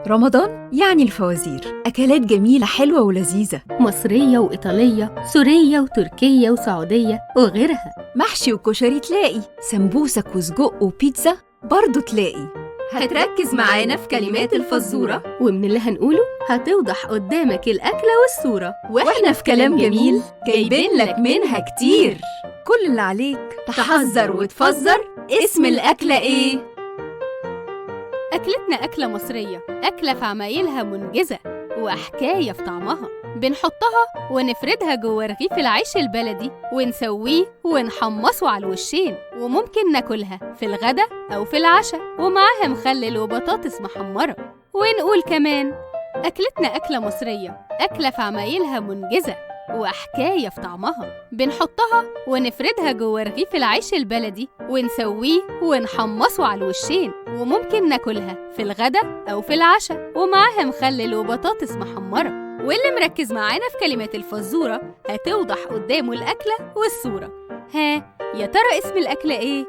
رمضان يعني الفوازير، أكلات جميلة حلوة ولذيذة، مصرية وإيطالية، سورية وتركية وسعودية وغيرها. محشي وكشري تلاقي، سمبوسك وسجق وبيتزا برضو تلاقي. هتركز معانا في كلمات الفزورة، ومن اللي هنقوله هتوضح قدامك الأكلة والصورة، وإحنا في كلام جميل جايبين لك منها كتير. كل اللي عليك تحذر وتفزر، اسم الأكلة إيه؟ أكلتنا أكلة مصرية، أكلة في عمايلها منجزة وحكاية في طعمها. بنحطها ونفردها جوه رغيف العيش البلدي ونسويه ونحمصه على الوشين، وممكن ناكلها في الغدا أو في العشاء ومعاها مخلل وبطاطس محمرة. ونقول كمان أكلتنا أكلة مصرية، أكلة في عمايلها منجزة وحكاية في طعمها. بنحطها ونفردها جوه رغيف العيش البلدي ونسويه ونحمصه على الوشين، وممكن ناكلها في الغدا أو في العشاء ومعاها مخلل وبطاطس محمرة. واللي مركز معانا في كلمات الفزورة هتوضح قدامه الأكلة والصورة. ها، يا ترى اسم الأكلة إيه؟